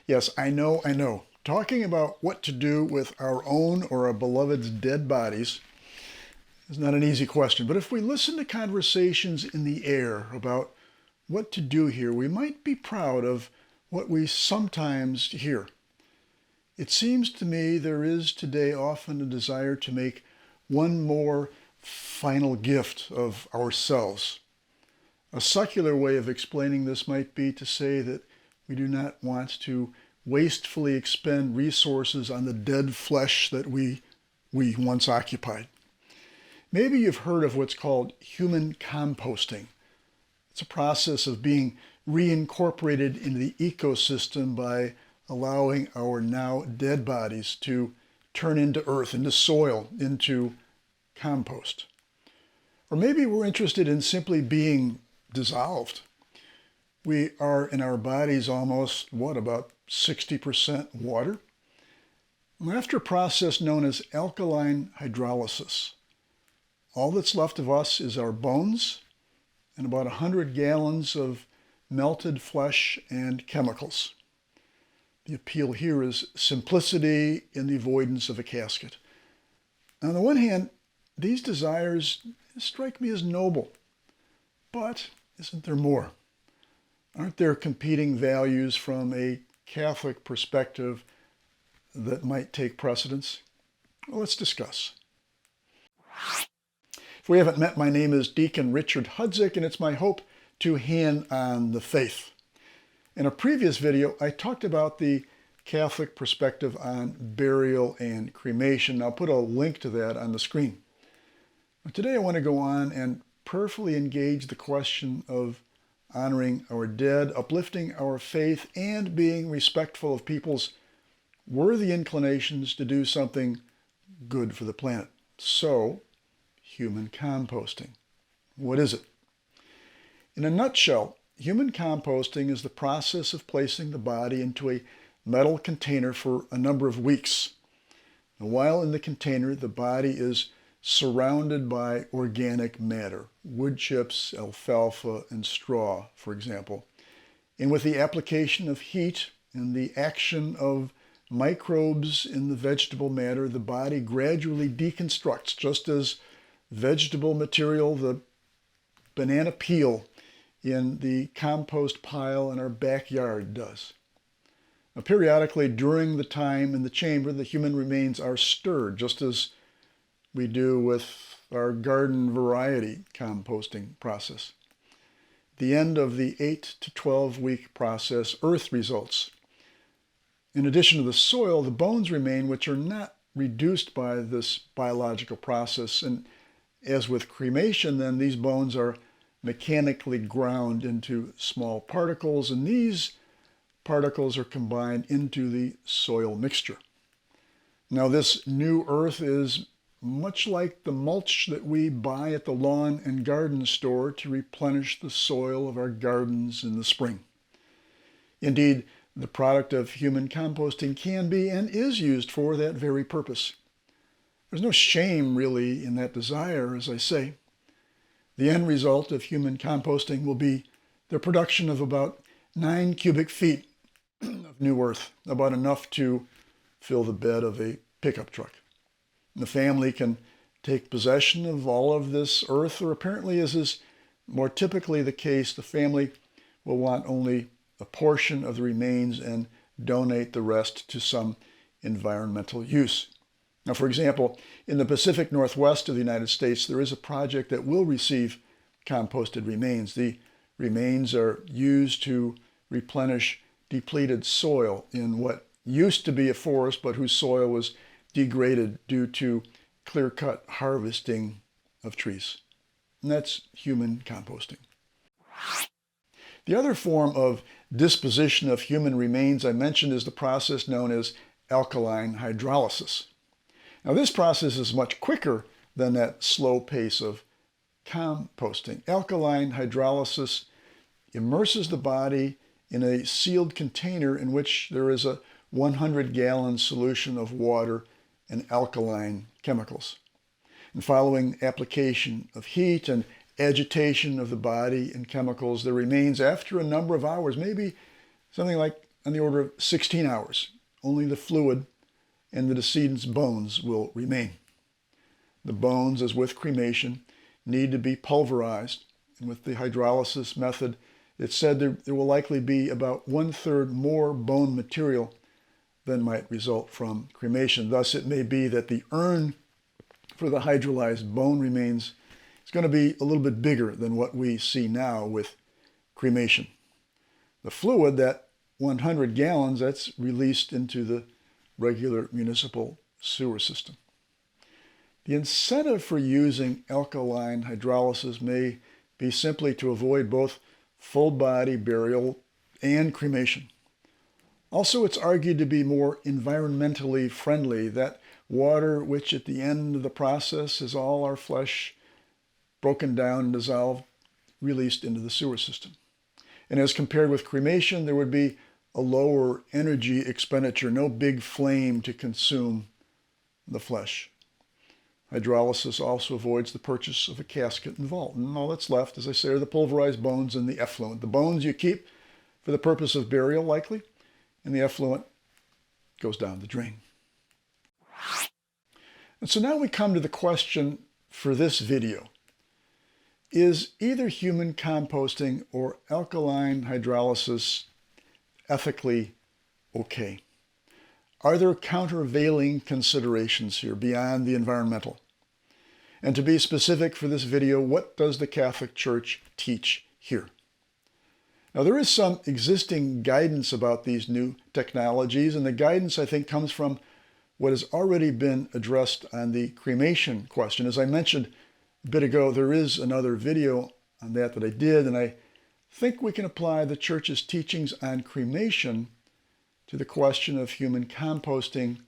Yes, I know, I know. Talking about what to do with our own or our beloved's dead bodies is not an easy question, but if we listen to conversations in the air about what to do here, we might be proud of what we sometimes hear. It seems to me there is today often a desire to make one more final gift of ourselves. A secular way of explaining this might be to say that we do not want to wastefully expend resources on the dead flesh that we once occupied. Maybe you've heard of what's called human composting. It's a process of being reincorporated into the ecosystem by allowing our now dead bodies to turn into earth, into soil, into compost. Or maybe we're interested in simply being dissolved. We are in our bodies almost, about 60% water? After a process known as alkaline hydrolysis, all that's left of us is our bones and about 100 gallons of melted flesh and chemicals. The appeal here is simplicity in the avoidance of a casket. On the one hand, these desires strike me as noble, but isn't there more? Aren't there competing values from a Catholic perspective that might take precedence? Well, let's discuss. If we haven't met, my name is Deacon Richard Hudzik, and it's my hope to hand on the faith. In a previous video, I talked about the Catholic perspective on burial and cremation. I'll put a link to that on the screen. But today I want to go on and prayerfully engage the question of honoring our dead, uplifting our faith, and being respectful of people's worthy inclinations to do something good for the planet. So, human composting. What is it? In a nutshell, human composting is the process of placing the body into a metal container for a number of weeks. And while in the container, the body is surrounded by organic matter, wood chips, alfalfa, and straw, for example. And with the application of heat and the action of microbes in the vegetable matter, the body gradually deconstructs, just as vegetable material, the banana peel in the compost pile in our backyard does. Now, periodically during the time in the chamber, the human remains are stirred, just as we do with our garden variety composting process. At the end of the 8 to 12 week process, earth results. In addition to the soil, the bones remain, which are not reduced by this biological process. And as with cremation, then these bones are mechanically ground into small particles, and these particles are combined into the soil mixture. Now, this new earth is much like the mulch that we buy at the lawn and garden store to replenish the soil of our gardens in the spring. Indeed, the product of human composting can be and is used for that very purpose. There's no shame really in that desire, as I say. The end result of human composting will be the production of about 9 cubic feet of new earth, about enough to fill the bed of a pickup truck. The family can take possession of all of this earth, or apparently, as is more typically the case, the family will want only a portion of the remains and donate the rest to some environmental use. Now, for example, in the Pacific Northwest of the United States, there is a project that will receive composted remains. The remains are used to replenish depleted soil in what used to be a forest, but whose soil was degraded due to clear-cut harvesting of trees. And that's human composting. The other form of disposition of human remains I mentioned is the process known as alkaline hydrolysis. Now, this process is much quicker than that slow pace of composting. Alkaline hydrolysis immerses the body in a sealed container in which there is a 100-gallon solution of water and alkaline chemicals. And following application of heat and agitation of the body and chemicals, there remains, after a number of hours, maybe something like on the order of 16 hours. Only the fluid and the decedent's bones will remain. The bones, as with cremation, need to be pulverized, and with the hydrolysis method, it's said there will likely be about 1/3 more bone material than might result from cremation. Thus, it may be that the urn for the hydrolyzed bone remains is going to be a little bit bigger than what we see now with cremation. The fluid, that 100 gallons, that's released into the regular municipal sewer system. The incentive for using alkaline hydrolysis may be simply to avoid both full body burial and cremation. Also, it's argued to be more environmentally friendly, that water which at the end of the process is all our flesh broken down and dissolved, released into the sewer system. And as compared with cremation, there would be a lower energy expenditure, no big flame to consume the flesh. Hydrolysis also avoids the purchase of a casket and vault. And all that's left, as I say, are the pulverized bones and the effluent. The bones you keep for the purpose of burial, likely, and the effluent goes down the drain. And so now we come to the question for this video. Is either human composting or alkaline hydrolysis ethically okay? Are there countervailing considerations here beyond the environmental? And to be specific for this video, what does the Catholic Church teach here? Now, there is some existing guidance about these new technologies, and the guidance, I think, comes from what has already been addressed on the cremation question. As I mentioned a bit ago, there is another video on that I did, and I think we can apply the Church's teachings on cremation to the question of human composting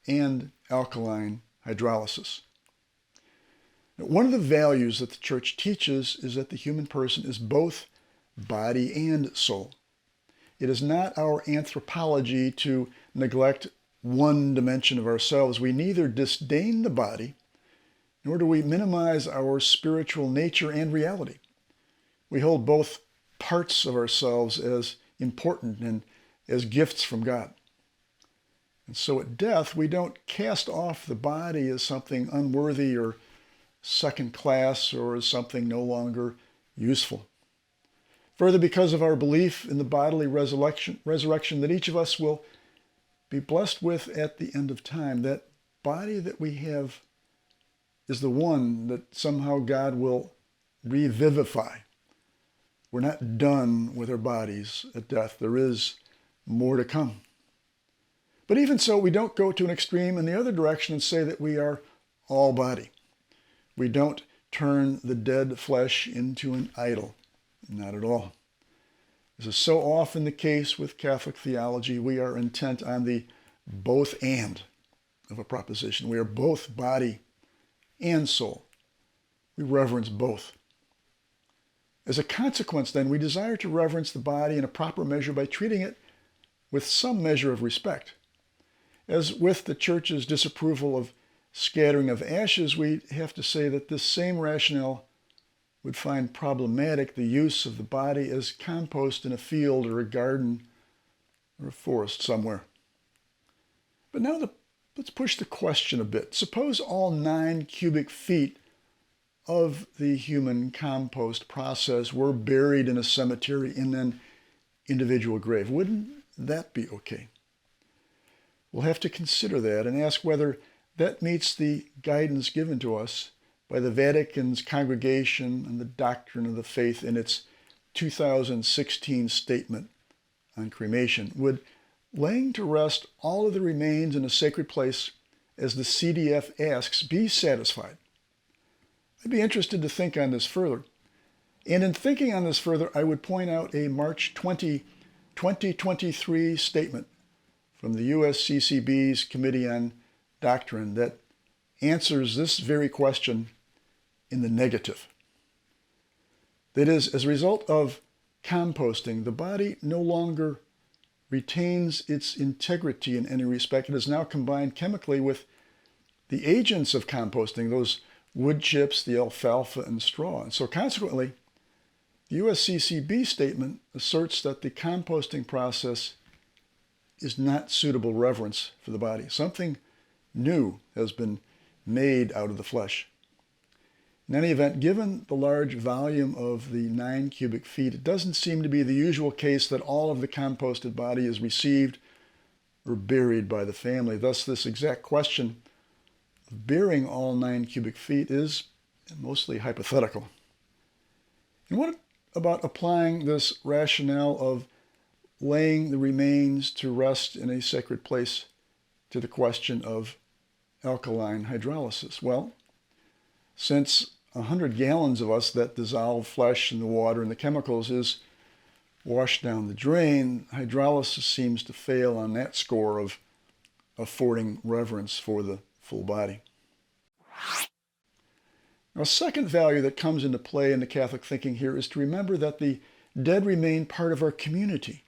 and alkaline hydrolysis. Now, one of the values that the Church teaches is that the human person is both body and soul. It is not our anthropology to neglect one dimension of ourselves. We neither disdain the body, nor do we minimize our spiritual nature and reality. We hold both parts of ourselves as important and as gifts from God. And so at death, we don't cast off the body as something unworthy or second class or as something no longer useful. Further, because of our belief in the bodily resurrection that each of us will be blessed with at the end of time, that body that we have is the one that somehow God will revivify. We're not done with our bodies at death. There is more to come. But even so, we don't go to an extreme in the other direction and say that we are all body. We don't turn the dead flesh into an idol. Not at all. This is so often the case with Catholic theology. We are intent on the both and of a proposition. We are both body and soul. We reverence both. As a consequence, then, we desire to reverence the body in a proper measure by treating it with some measure of respect. As with the Church's disapproval of scattering of ashes, we have to say that this same rationale would find problematic the use of the body as compost in a field or a garden or a forest somewhere. But now let's push the question a bit. Suppose all 9 cubic feet of the human compost process were buried in a cemetery in an individual grave. Wouldn't that be okay? We'll have to consider that and ask whether that meets the guidance given to us by the Vatican's Congregation on the Doctrine of the Faith in its 2016 statement on cremation. Would laying to rest all of the remains in a sacred place, as the CDF asks, be satisfied? I'd be interested to think on this further. And in thinking on this further, I would point out a March 20, 2023 statement from the USCCB's Committee on Doctrine that answers this very question in the negative. That is, as a result of composting, the body no longer retains its integrity in any respect. It is now combined chemically with the agents of composting, those wood chips, the alfalfa, and straw. And so consequently, the USCCB statement asserts that the composting process is not suitable reverence for the body. Something new has been made out of the flesh. In any event, given the large volume of the 9 cubic feet, it doesn't seem to be the usual case that all of the composted body is received or buried by the family. Thus, this exact question of burying all 9 cubic feet is mostly hypothetical. And what about applying this rationale of laying the remains to rest in a sacred place to the question of alkaline hydrolysis? Well, since 100 gallons of us that dissolve flesh in the water and the chemicals is washed down the drain, hydrolysis seems to fail on that score of affording reverence for the full body. Now, a second value that comes into play in the Catholic thinking here is to remember that the dead remain part of our community.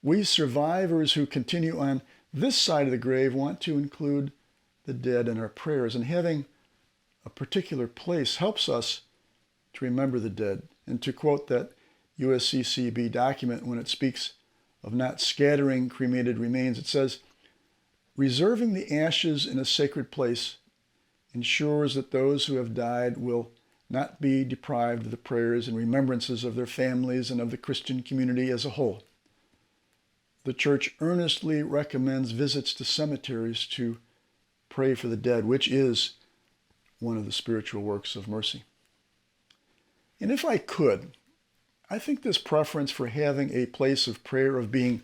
We survivors who continue on this side of the grave want to include the dead in our prayers, and having a particular place helps us to remember the dead. And to quote that USCCB document when it speaks of not scattering cremated remains, it says, "Reserving the ashes in a sacred place ensures that those who have died will not be deprived of the prayers and remembrances of their families and of the Christian community as a whole. The Church earnestly recommends visits to cemeteries to pray for the dead, which is one of the spiritual works of mercy." And if I could, I think this preference for having a place of prayer, of being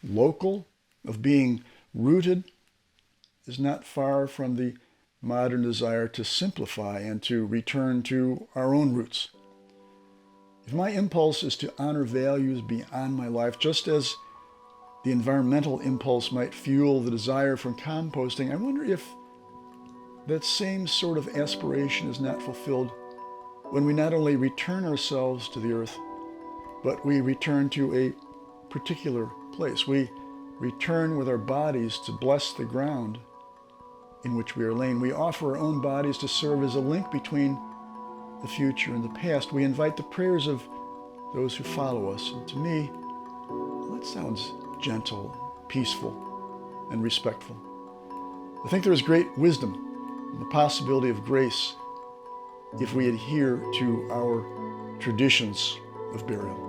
local, of being rooted, is not far from the modern desire to simplify and to return to our own roots. If my impulse is to honor values beyond my life, just as the environmental impulse might fuel the desire from composting, I wonder if that same sort of aspiration is not fulfilled when we not only return ourselves to the earth, but we return to a particular place. We return with our bodies to bless the ground in which we are laying. We offer our own bodies to serve as a link between the future and the past. We invite the prayers of those who follow us. And to me, well, that sounds gentle, peaceful, and respectful. I think there is great wisdom in the possibility of grace if we adhere to our traditions of burial.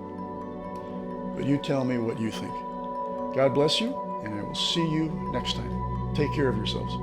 But you tell me what you think. God bless you, and I will see you next time. Take care of yourselves.